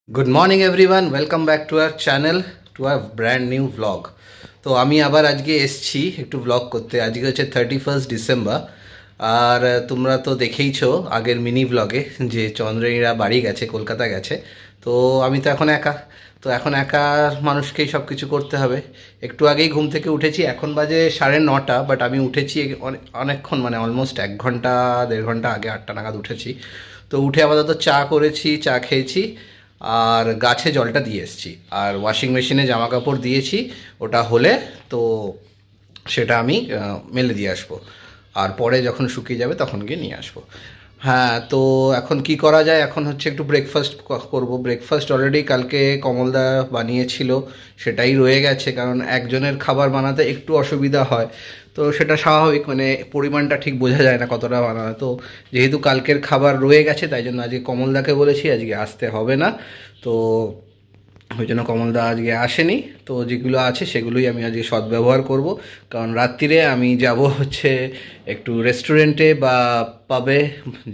Good morning everyone, welcome back to our channel, to our brand new vlog. তো আমি আবার আজকে এসছি একটু ব্লগ করতে। আজকে হচ্ছে 31st ডিসেম্বর। আর তোমরা তো দেখেইছো আগের মিনি ব্লগে যে চন্দ্রেরা বাড়ি গেছে, কলকাতা গেছে। তো আমি তো এখন একা, তো এখন একা মানুষকেই সব কিছু করতে হবে। একটু আগেই ঘুম থেকে উঠেছি, এখন বাজে 9:30, বাট আমি উঠেছি অনেকক্ষণ, মানে অলমোস্ট 1 ঘন্টা 1.5 ঘন্টা আগে, 8টা নাগাদ উঠেছি। তো উঠে আপাতত চা করেছি, চা খেয়েছি, আর গাছে জলটা দিয়ে এসেছি, আর ওয়াশিং মেশিনে জামা কাপড় দিয়েছি। ওটা হলে তো সেটা আমি মেলে দিয়ে আসবো, আর পরে যখন শুকিয়ে যাবে তখন গিয়ে নিয়ে আসবো। হ্যাঁ, তো এখন কি করা যায়, এখন হচ্ছে একটু ব্রেকফাস্ট করব। ব্রেকফাস্ট অলরেডি কালকে কমলদা বানিয়েছিল, সেটাই রয়ে গেছে, কারণ একজনের খাবার বানাতে একটু অসুবিধা হয়। তো সেটা স্বাভাবিক, মানে পরিমাণটা ঠিক বোঝা যায় না কতটা বানানো। তো যেহেতু কালকের খাবার রয়ে গেছে, তাই জন্য আজকে কমলদাকে বলেছি আজকে আসতে হবে না। তো ওই জন্য কমলদা আজকে আসেনি। তো যেগুলো আছে সেগুলোই আমি আজকে সদ্ব্যবহার করব, কারণ রাত্রিরে আমি যাব হচ্ছে একটু রেস্টুরেন্টে বা পাবে,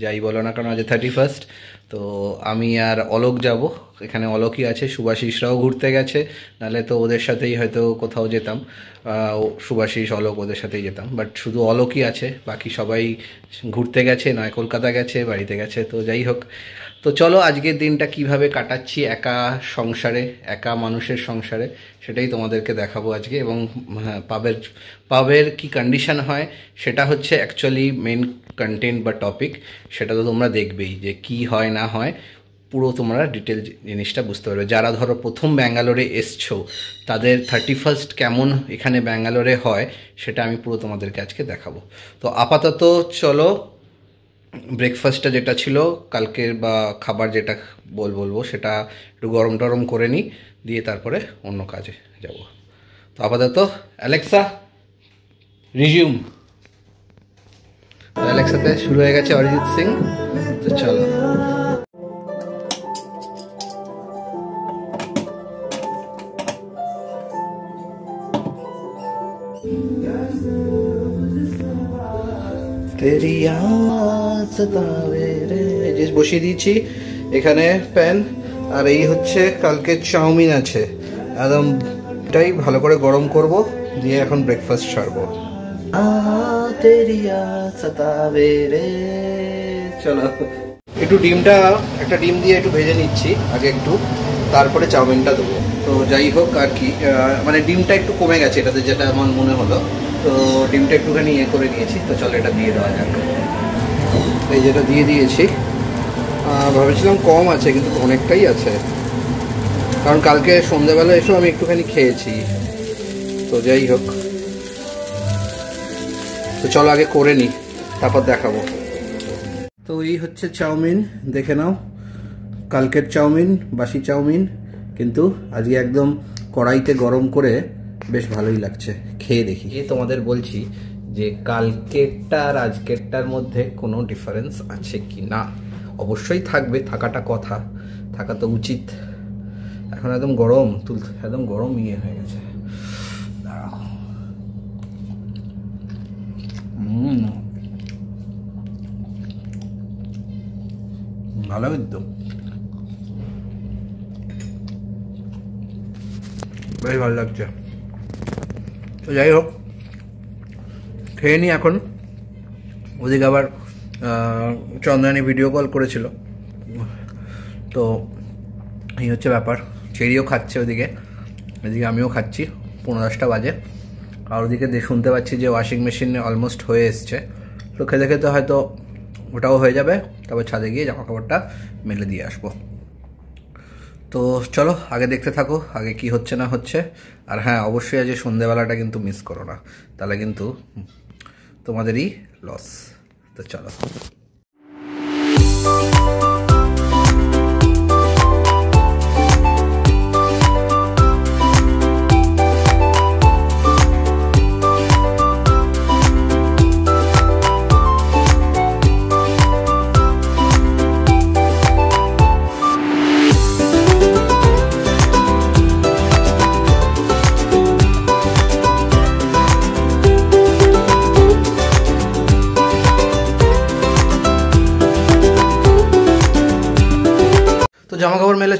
যাই বলো না, কারণ আজ 31st। তো আমি আর অলোক যাব, এখানে অলোকই আছে, সুভাশিসরাও ঘুরতে গেছে, নাহলে তো ওদের সাথেই হয়তো কোথাও যেতাম। সুভাশিস, অলোক ওদের সাথেই যেতাম, বাট শুধু অলোকই আছে, বাকি সবাই ঘুরতে গেছে, নয় কলকাতা গেছে, বাড়িতে গেছে। তো যাই হোক, তো চলো আজকের দিনটা কিভাবে কাটাচ্ছি একা সংসারে, একা মানুষের সংসারে, সেটাই তোমাদেরকে দেখাবো আজকে। এবং হ্যাঁ, পাবের কি কন্ডিশন হয় সেটা হচ্ছে অ্যাকচুয়ালি মেন কন্টেন্ট বা টপিক। সেটা তো তোমরা দেখবেই যে কি হয় না হয়, পুরো তোমরা ডিটেল জিনিসটা বুঝতে পারবে। যারা ধরো প্রথম ব্যাঙ্গালোরে এসছো, তাদের 31st কেমন এখানে ব্যাঙ্গালোরে হয় সেটা আমি পুরো তোমাদেরকে আজকে দেখাবো। তো আপাতত চলো ব্রেকফাস্টটা যেটা ছিল কালকের, বা খাবার যেটা বলবো সেটা একটু গরম টরম করে নিই, দিয়ে তারপরে অন্য কাজে যাব। তো আপাতত অ্যালেক্সা রিজিউম। অ্যালেক্সাতে শুরু হয়ে গেছে অরিজিৎ সিং। তো চলো। বসিয়ে দিয়েছি এখানে প্যান, আর এই হচ্ছে কালকে চাউমিন আছে, একদমটাই ভালো করে গরম করব, দিয়ে এখন ব্রেকফাস্ট সারবো। চলো একটু একটা ডিম দিয়ে একটু ভেজে নিচ্ছি আগে একটু, তারপরে চাউমিনটা দেবো। তো যাই হোক আর কি, মানে ডিমটা একটু কমে গেছে এটাতে, যেটা আমার মনে হলো। তো ডিমটা একটুখানি করে নিয়েছি। তো চলো এটা দিয়ে দেওয়া যাক। এই যেটা দিয়ে দিয়েছি, ভেবেছিলাম কম আছে, কিন্তু অনেকটাই আছে, কারণ কালকে সন্ধ্যাবেলা এসেও আমি একটুখানি খেয়েছি। তো যাই হোক, তো চলো আগে করে নিই, তারপর দেখাবো। তো এই হচ্ছে চাউমিন, দেখে নাও, কালকের চাউমিন, বাসি চাউমিন, কিন্তু আজকে একদম কড়াইতে গরম করে বেশ ভালোই লাগছে। খেয়ে দেখি, তোমাদের বলছি যে কালকেরটা আর আজকেরটার মধ্যে কোনো ডিফারেন্স আছে কি না। অবশ্যই থাকবে, থাকাটা কথা, থাকা তো উচিত। এখন একদম গরম, একদম গরম হয়ে গেছে। দাঁড়াও, ভালো কিন্তু, বেশ ভালো লাগছে। তো যাই হোক, খেয়ে নি এখন। ওদিকে আবার চন্দ্রানী ভিডিও কল করেছিল, তো এই হচ্ছে ব্যাপার। চেরিও খাচ্ছে ওদিকে, এদিকে আমিও খাচ্ছি। 10:30 বাজে, আর ওদিকে শুনতে পাচ্ছি যে ওয়াশিং মেশিনে অলমোস্ট হয়ে এসছে। তো খেতে খেতে হয়তো ওটাও হয়ে যাবে, তারপর ছাদে গিয়ে জামা কাপড়টা মেলে দিয়ে আসবো। তো চলো আগে দেখতে থাকো আগে কি হচ্ছে না হচ্ছে। আর হ্যাঁ, অবশ্যই আজ সন্ধ্যেবেলাটা কিন্তু মিস করো না, তাহলে কিন্তু তোমাদেরই লস। তো চলো।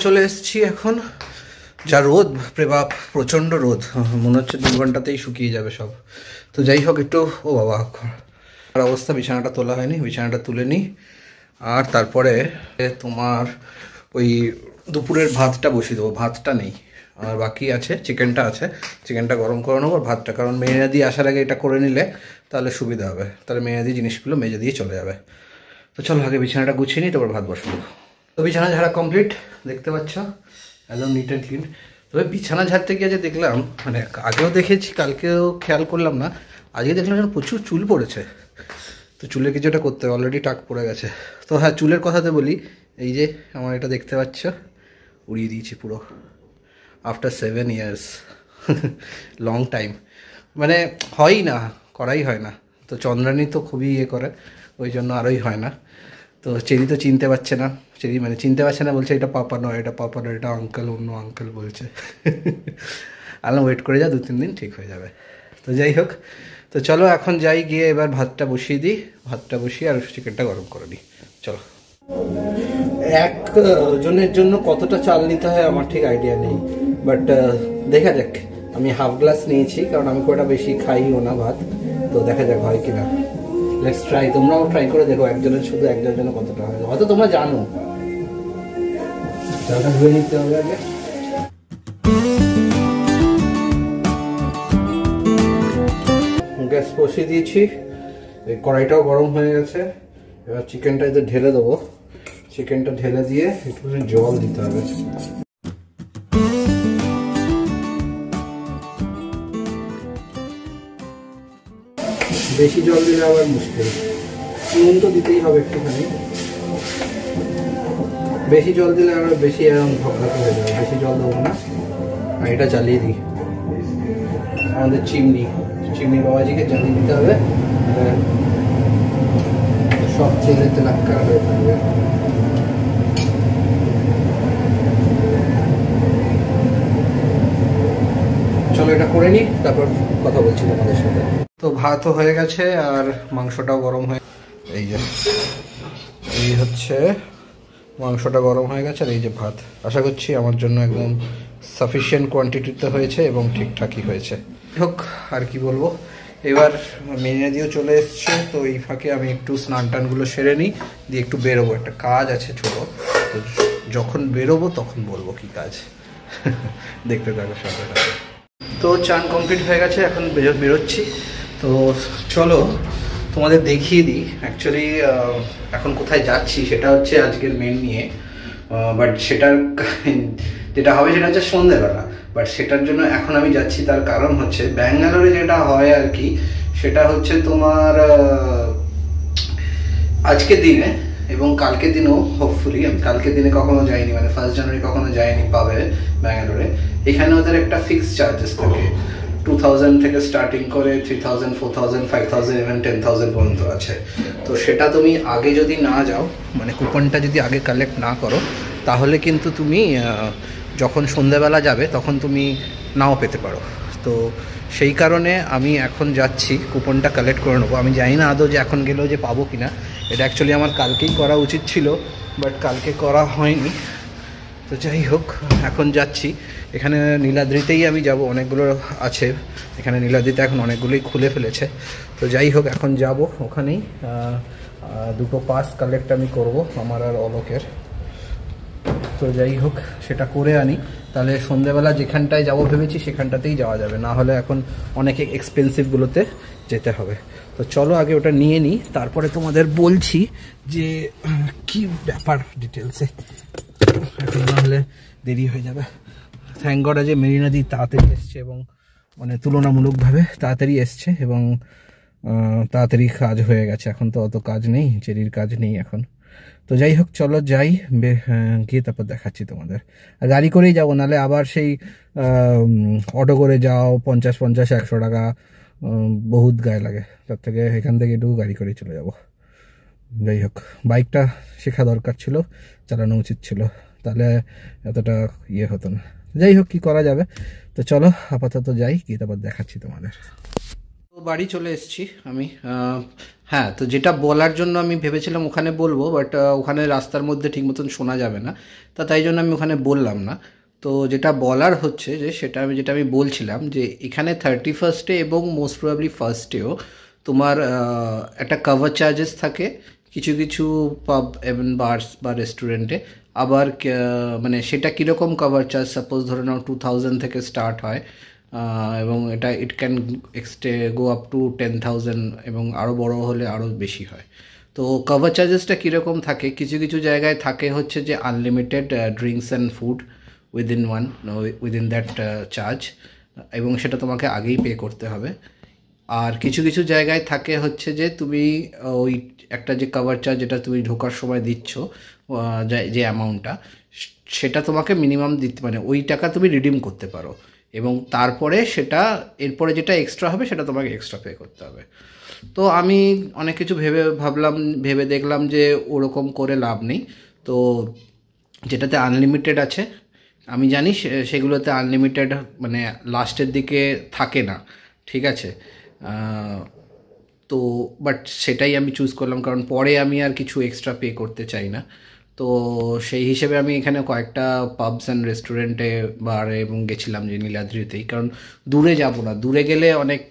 চলে এসেছি এখন। যা রোদ বাপ, প্রচণ্ড রোদ, মনে হচ্ছে 2 ঘন্টাতেই শুকিয়ে যাবে সব। তো যাই হোক একটু, ও বাবা আর অবস্থা, বিছানাটা তোলা হয়নি, বিছানাটা তুলে নিই। আর তারপরে তোমার ওই দুপুরের ভাতটা বসিয়ে দেবো, ভাতটা নেই আর বাকি আছে, চিকেনটা আছে, চিকেনটা গরম করে নেবো ভাতটা, কারণ মেয়েদি আসার আগে এটা করে নিলে তাহলে সুবিধা হবে, তাহলে মেয়েদি জিনিসগুলো মেজে দিয়ে চলে যাবে। তো চলো আগে বিছানাটা গুছিয়ে নিই, তারপর ভাত বসাবো। তো বিছানা ঝাড়া কমপ্লিট, দেখতে পাচ্ছ একদম নিট অ্যান্ড ক্লিন। তবে বিছানা ঝাড়তে গিয়ে যে দেখলাম, মানে আগেও দেখেছি, কালকেও খেয়াল করলাম না, আজকে দেখলাম যেন প্রচুর চুল পড়েছে। তো চুলে কিছুটা করতে হবে, অলরেডি টাক পড়ে গেছে। তো হ্যাঁ, চুলের কথাতে বলি, এই যে আমার এটা দেখতে পাচ্ছ, উড়িয়ে দিয়েছি পুরো, আফটার 7 ইয়ার্স, লং টাইম, মানে হয়ই না, করাই হয় না। তো চন্দ্রানী তো খুবই ইয়ে করে, ওই জন্য আরোই হয় না। তো চেরি তো চিনতে পারছে না, চেরি মানে চিনতে পারছে না, বলছে এটা পাপা নয়, এটা পাপা নয়, এটা আঙ্কেল, অন্য আঙ্কেল বলছে। আলাম ওয়েট করে যা, 2-3 দিন ঠিক হয়ে যাবে। তো যাই হোক, তো চলো এখন যাই, গিয়ে এবার ভাতটা বসিয়ে দিই, ভাতটা বসিয়ে আর চিকেনটা গরম করে দিই। চলো। একজনের জন্য কতটা চাল নিতে হয় আমার ঠিক আইডিয়া নেই, বাট দেখা যাক। আমি হাফ গ্লাস নিয়েছি, কারণ আমি খুব একটা বেশি খাইও না ভাত, তো দেখা যাক হয় কিনা। লেটস ট্রাই, তোমরাও ট্রাই করে দেখো, শুধু একজনের জন্য কতটা হয়, হয়তো তোমরা জানো। চালটা ধুয়ে নিতে হবে আগে। গ্যাস বসিয়ে দিয়েছি, এই কড়াইটাও গরম হয়ে গেছে। এবার চিকেনটা এতে ঢেলে দেবো, চিকেনটা ঢেলে দিয়ে একটু জল দিতে হবে। বেশি জল দিলে আবার মুশকিল, নুন তো দিতেই হবে একটুখানি। বেশি জল দিলে আবার বেশি এরকম ভকভকে হয়ে যাবে, বেশি জল দেবো না। আর এটা জ্বালিয়ে দিই, আমাদের চিমনি বাবাজিকে জ্বালিয়ে দিতে হবে, সব তেলেতে লাক্কার হয়ে থাকবে। চলো এটা করে নিই, তারপর কথা বলছি তোমাদের সাথে। তো ভাতও হয়ে গেছে আর মাংসটাও গরম হয়ে, এই যে এই হচ্ছে মাংসটা গরম হয়ে গেছে, আর এই যে ভাত। আশা করছি আমার জন্য একদম সাফিসিয়েন্ট কোয়ান্টিটিতে হয়েছে এবং ঠিকঠাকই হয়েছে। হোক, আর কি বলবো। এবার মেয়েদিও চলে এসছে, তো এই ফাঁকে আমি একটু স্নান টানগুলো সেরে নিই, দিয়ে একটু বেরোবো, একটা কাজ আছে ছোটো। তো যখন বেরোবো তখন বলবো কি কাজ, দেখতে থাকো সাথে। তো চান কমপ্লিট হয়ে গেছে, এখন বেরোচ্ছি। তো চলো তোমাদের দেখিয়ে দিই অ্যাকচুয়ালি এখন কোথায় যাচ্ছি, সেটা হচ্ছে আজকের মেন নিয়ে। বাট সেটার যেটা হবে সেটা হচ্ছে সন্ধ্যেবেলা, বাট সেটার জন্য এখন আমি যাচ্ছি। তার কারণ হচ্ছে ব্যাঙ্গালোরে যেটা হয় আর কি, সেটা হচ্ছে তোমার আজকের দিনে এবং কালকের দিনেও, হোপফুলি, আমি কালকের দিনে কখনো যাইনি, মানে 1 জানুয়ারি কখনো যাইনি পাবে ব্যাঙ্গালোরে। এখানে ওদের একটা ফিক্সড চার্জেস থাকে, 2000 থেকে স্টার্টিং করে 3000, 4000, 5000 এবং 10,000 পর্যন্ত আছে। তো সেটা তুমি আগে যদি না যাও, মানে কুপনটা যদি আগে কালেক্ট না করো, তাহলে কিন্তু তুমি যখন সন্ধ্যেবেলা যাবে তখন তুমি নাও পেতে পারো। তো সেই কারণে আমি এখন যাচ্ছি, কুপনটা কালেক্ট করে নেবো। আমি জানি না আদৌ যে এখন গেলেও যে পাবো কি না, এটা অ্যাকচুয়ালি আমার কালকেই করা উচিত ছিল, বাট কালকে করা হয়নি। তো যাই হোক, এখন যাচ্ছি। এখানে নীলাদ্রিতেই আমি যাব, অনেকগুলো আছে এখানে, নীলাদ্রিতে এখন অনেকগুলোই খুলে ফেলেছে। তো যাই হোক, এখন যাব ওখানেই, 2টো পাস কালেক্ট আমি করব আমার আর অলোকের। তো যাই হোক, সেটা করে আনি, তাহলে সন্ধ্যেবেলা যেখানটায় যাবো ভেবেছি সেখানটাতেই যাওয়া যাবে, না হলে এখন অনেক এক্সপেন্সিভগুলোতে যেতে হবে। তো চলো আগে ওটা নিয়ে নিই, তারপরে তোমাদের বলছি যে কি ব্যাপার ডিটেলসে, এখন না হলে দেরি হয়ে যাবে। থ্যাংক গড যে মেরিনাদি তাড়াতাড়ি এসছে, এবং মানে তুলনামূলকভাবে তাড়াতাড়ি এসছে এবং তাড়াতাড়ি কাজ হয়ে গেছে। এখন তো অত কাজ নেই, চেরির কাজ নেই এখন। তো যাই হোক, চলো যাই, গিয়ে তারপর দেখাচ্ছি তোমাদের। আর গাড়ি করেই যাবো, নাহলে আবার সেই অটো করে যাও, 50-100 টাকা, বহুত গায়ে লাগে। তার থেকে এখান থেকে একটু গাড়ি করেই চলে যাব। যাই হোক, বাইকটা শেখা দরকার ছিল, চালানো উচিত ছিল, তাহলে এতটা ইয়ে হতো না। যাই হোক, কি করা যাবে। তো চলো আপাতত যাই, গিয়ে তারপর দেখাচ্ছি তোমাদের। তো বাড়ি চলে এসেছি আমি, হ্যাঁ, তো যেটা বলার জন্য আমি ভেবেছিলাম ওখানে বলবো, বাট ওখানে রাস্তার মধ্যে ঠিক মতন শোনা যাবে না, তাই জন্য আমি ওখানে বললাম না। তো যেটা বলার হচ্ছে যে যেটা আমি বলছিলাম যে এখানে 31st এবং মোস্ট প্রবাবলি ফার্স্টেও তোমার একটা কভার চার্জেস থাকে কিছু কিছু পাব এবং বার্স বা রেস্টুরেন্টে। আবার মানে সেটা কীরকম কভার চার্জ, সাপোজ ধরে নাও 2000 থেকে স্টার্ট হয়, এবং এটা it can go up to 10,000, এবং আরও বড় হলে আরও বেশি হয়। তো কভার চার্জেসটা কীরকম থাকে, কিছু কিছু জায়গায় থাকে হচ্ছে যে unlimited drinks and food within that charge, এবং সেটা তোমাকে আগেই পে করতে হবে। আর কিছু কিছু জায়গায় থাকে হচ্ছে যে তুমি ওই একটা যে কভার চার্জ যেটা তুমি ঢোকার সময় দিচ্ছ, যে অ্যামাউন্টটা, সেটা তোমাকে মিনিমাম দিতে, মানে ওই টাকা তুমি রিডিম করতে পারো, এবং তারপরে সেটা এরপরে যেটা এক্সট্রা হবে সেটা তোমাকে এক্সট্রা পে করতে হবে। তো আমি অনেক কিছু ভেবে দেখলাম যে ওরকম করে লাভ নেই। তো যেটাতে আনলিমিটেড আছে, আমি জানি সেগুলোতে আনলিমিটেড মানে লাস্টের দিকে থাকে না, ঠিক আছে। তো বাট সেটাই আমি চুজ করলাম, কারণ পরে আমি আর কিছু এক্সট্রা পে করতে চাই না। তো সেই হিসেবে আমি এখানে কয়েকটা পাবস অ্যান্ড রেস্টুরেন্টে বারে এবং গেছিলাম যে নীলাদ্রিতেই, কারণ দূরে যাব না, দূরে গেলে অনেক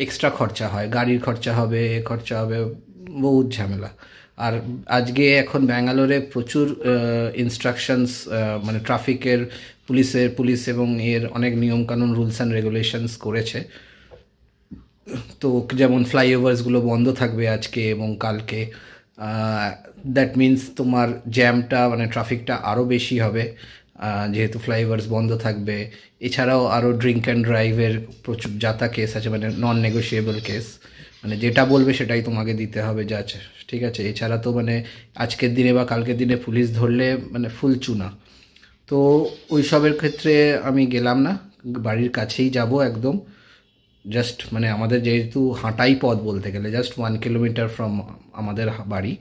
এক্সট্রা খরচা হয়, গাড়ির খরচা হবে, খরচা হবে, বহুত ঝামেলা। আর আজকে এখন ব্যাঙ্গালোরে প্রচুর ইনস্ট্রাকশনস, মানে ট্রাফিকের পুলিশ এবং এর অনেক নিয়মকানুন, রুলস অ্যান্ড রেগুলেশনস করেছে। তো যেমন ফ্লাইওভার্সগুলো বন্ধ থাকবে আজকে এবং কালকে, দ্যাট মিন্স তোমার জ্যামটা মানে ট্রাফিকটা আরও বেশি হবে, যেহেতু ফ্লাইওভার্স বন্ধ থাকবে। এছাড়াও আরও ড্রিঙ্ক অ্যান্ড ড্রাইভের প্রচুর যাতা কেস আছে, মানে নন নেগোশিয়েবল কেস, মানে যেটা বলবে সেটাই তোমাকে দিতে হবে, যা আছে, ঠিক আছে। এছাড়া তো মানে আজকের দিনে বা কালকের দিনে পুলিশ ধরলে মানে ফুল চুনা। তো ওই সবের ক্ষেত্রে আমি গেলাম না, বাড়ির কাছেই যাব একদম, জাস্ট মানে আমাদের যেহেতু হাঁটাই পথ বলতে গেলে, জাস্ট 1 কিলোমিটার ফ্রম আমাদের বাড়ি,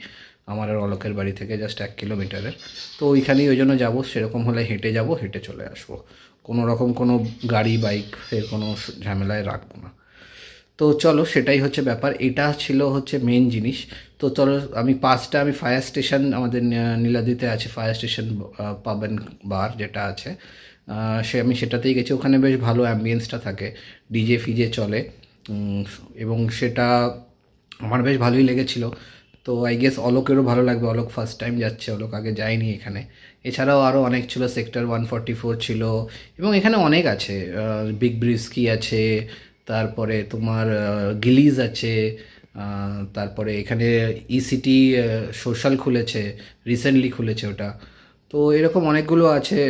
আমার আর অলোকের বাড়ি থেকে জাস্ট 1 কিলোমিটারের। তো ওইখানেই ওই জন্য যাবো, সেরকম হলে হেঁটে যাব, হেঁটে চলে আসবো, কোনো রকম কোনো গাড়ি বাইক এর কোনো ঝামেলায় রাখবো না। তো চলো, সেটাই হচ্ছে ব্যাপার, এটা ছিল হচ্ছে মেন জিনিস। তো চলো, আমি ফায়ার স্টেশন, আমাদের নীলাদ্রিতে আছে ফায়ার স্টেশন পাব অ্যান্ড বার যেটা আছে, আমি সেটাতেই গেছি। ওখানে বেশ ভালো অ্যাম্বিয়েন্সটা থাকে, ডিজে ফিজে চলে, এবং সেটা আমার বেশ ভালোই লেগেছিলো। তো আই গেস অলোকেরও ভালো লাগবে, অলোক ফার্স্ট টাইম যাচ্ছে, অলোক আগে যায়নি এখানে। এছাড়াও আরও অনেক ছিল, সেক্টর 144 ছিল, এবং এখানে অনেক আছে, বিগ ব্রিস্কি আছে, তারপরে তোমার গিলিজ আছে, তারপরে এখানে ইসিটি সোশ্যাল খুলেছে, রিসেন্টলি খুলেছে ওটা। তো এরকম অনেকগুলো আছে।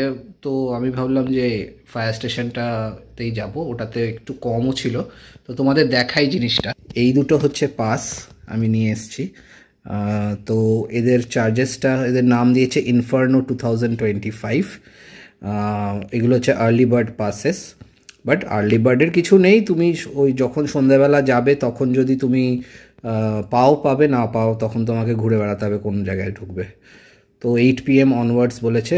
তো আমি ভাবলাম যে ফায়ার স্টেশনটাতেই যাব, ওটাতে একটু কমও ছিল। তো তোমাদের দেখাই জিনিসটা, এই দুটো হচ্ছে পাস আমি নিয়ে এসেছি। তো এদের চার্জেসটা, এদের নাম দিয়েছে ইনফার্নো 2025। এগুলো হচ্ছে early bird passes, but early বার্ডের কিছু নেই, তুমি ওই যখন সন্ধ্যাবেলা যাবে তখন যদি তুমি পাবে, না পাও তখন তোমাকে ঘুরে বেড়াতে হবে কোন জায়গায় ঢুকবে। তো 8 PM অনওয়ার্ডস বলেছে,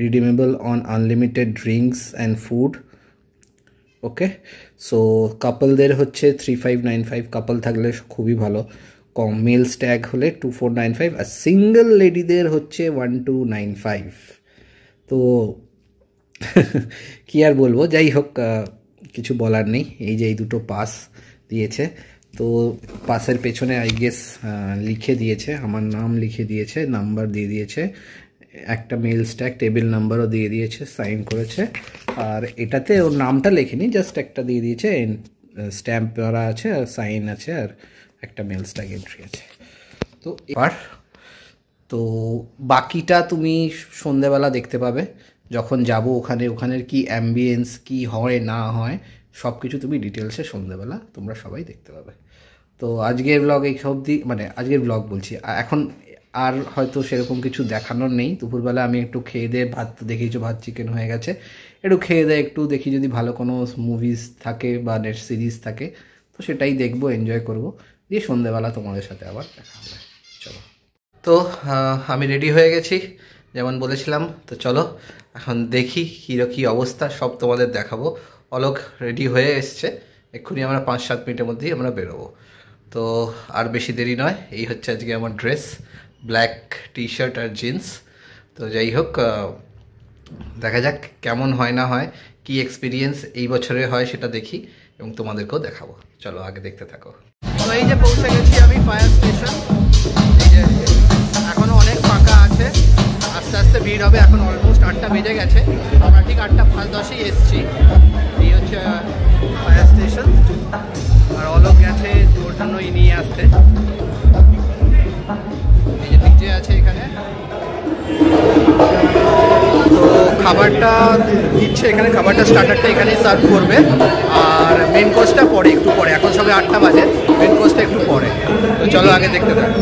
redeemable on unlimited drinks and food. Okay, so কাপলদের হচ্ছে 3595, কাপল থাকলে খুবই ভালো, কম মেল স্ট্যাগ হলে 2495, আর সিঙ্গেল লেডিদের হচ্ছে 1295। তো কি আর বলবো, যাই হোক, কিছু বলার নেই। এই যে এই দুটো পাস দিয়েছে, তো পাসের পেছনে আই গেস লিখে দিয়েছে, আমার নাম লিখে দিয়েছে, নাম্বার দিয়ে দিয়েছে, একটা মেল স্ট্যাগ টেবিল নাম্বারও দিয়ে দিয়েছে, সাইন করেছে। আর এটাতে ওর নামটা লেখেনি, জাস্ট একটা দিয়ে দিয়েছে, স্ট্যাম্প করা আছে আর সাইন আছে, আর একটা মেল স্ট্যাগ এন্ট্রি আছে। তো এবার তো বাকিটা তুমি সন্ধেবেলা দেখতে পাবে যখন যাব ওখানের কি অ্যাম্বিয়েন্স, কি হয় না হয়, সব কিছু তুমি ডিটেলসে সন্ধেবেলা তোমরা সবাই দেখতে পাবে। তো আজকের ব্লগ এই অবধি, মানে আজকের ব্লগ বলছি, এখন আর হয়তো সেরকম কিছু দেখানোর নেই। দুপুরবেলা আমি একটু খেয়ে দিয়ে, ভাত তো দেখেইছো, ভাত চিকেন হয়ে গেছে, একটু খেয়ে দিয়ে একটু দেখি যদি ভালো কোনো মুভিজ থাকে বা নেট সিরিজ থাকে, তো সেটাই দেখবো, এনজয় করব, দিয়ে সন্ধেবেলা তোমাদের সাথে আবার দেখা হবে। চলো, তো আমি রেডি হয়ে গেছি যেমন বলেছিলাম। তো চলো এখন দেখি কী অবস্থা, সব তোমাদের দেখাবো। অলোক রেডি হয়ে এসছে, এক্ষুনি আমরা 5-7 মিনিটের মধ্যেই আমরা বেরোবো। তো আর বেশি দেরি নয়, এই হচ্ছে আজকে আমার ড্রেস, ব্ল্যাক টি শার্ট আর জিন্স। তো যাই হোক, দেখা যাক কেমন হয় না হয়, কি এক্সপিরিয়েন্স এই বছরে হয় সেটা দেখি এবং তোমাদেরকেও দেখাবো। চলো আগে দেখতে থাকো। তো এই যে পৌঁছে গেছি আমি ফায়ার স্টেশন। এই যে এখনও অনেক ফাঁকা আছে, আস্তে আস্তে ভিড় হবে। এখন অলমোস্ট 8টা বেজে গেছে, আমরা ঠিক 8টা 5:10 এসছি। এই হচ্ছে ফায়ার স্টেশন, আর অলোক গেছে ওর জন্যই নিয়ে আসতে। এই যে ডিজে আছে এখানে, তো খাবারটা দিচ্ছে এখানে, খাবারটা স্টার্টারটা এখানেই সার্ভ করবে, আর মেন কোর্সটা পরে, একটু পরে। এখন সবে 8টা বাজে, মেন কোর্সটা একটু পরে। তো চলো আগে দেখতে থাকো।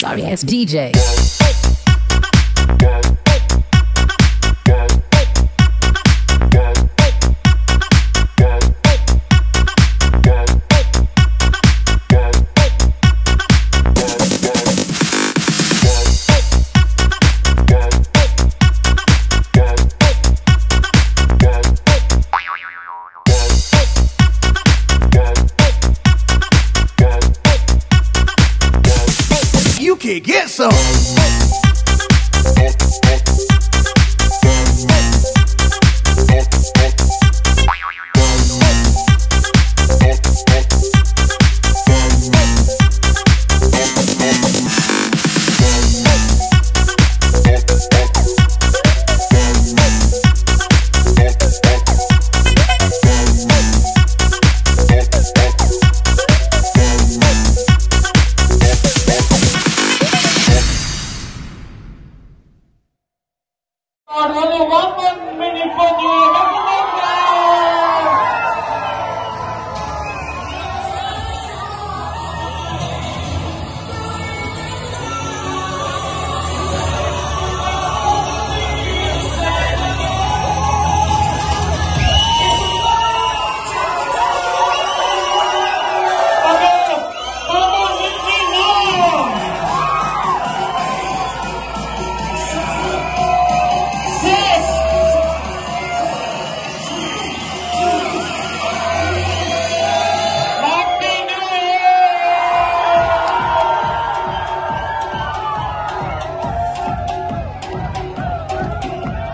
Sorry, it's DJ. You can get some.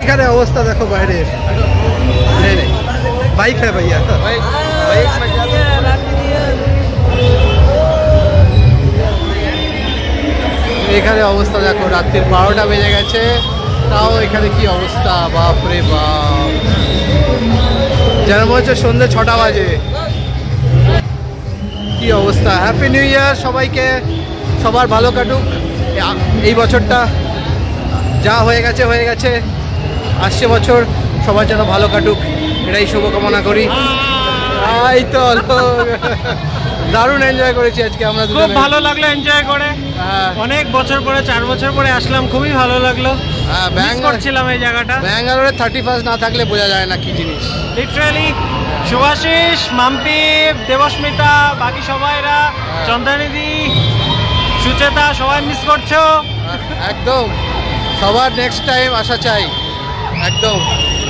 এখানে অবস্থা দেখো বাইরের, বাইক হ্যাঁ ভাইয়া, এখানে অবস্থা দেখো, রাত্রির 12টা বেজে গেছে, তাও এখানে কি অবস্থা, বাপরে বাপ, যেন মনে হচ্ছে সন্ধ্যে 6টা বাজে। কি অবস্থা। হ্যাপি নিউ ইয়ার সবাইকে, সবার ভালো কাটুক এই বছরটা, যা হয়ে গেছে হয়ে গেছে, আসছে বছর সবার যেন ভালো কাটুক, এটাই শুভকামনা করি। এই তো দারুণ এনজয় করেছি আজকে আমরা, খুব ভালো লাগলো এনজয় করে। অনেক বছর পরে, 4 বছর পরে আসলাম, খুবই ভালো লাগলো। মিস করছিলাম এই জায়গাটা। ব্যাঙ্গালোরে 31 না থাকলে বোঝা যায় না কি জিনিস, লিটারালি। শুভাশিস, মাম্পি, দেবস্মিতা, বাকি সবাইরা, চন্দ্রানিধি, সুচেতা, সবাই মিস করছো একদম। সবার নেক্সট টাইম আসা চাই একদম।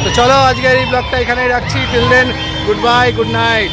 তো চলো আজকের এই ব্লগটা এখানেই রাখছি। Till then, good bye, good night.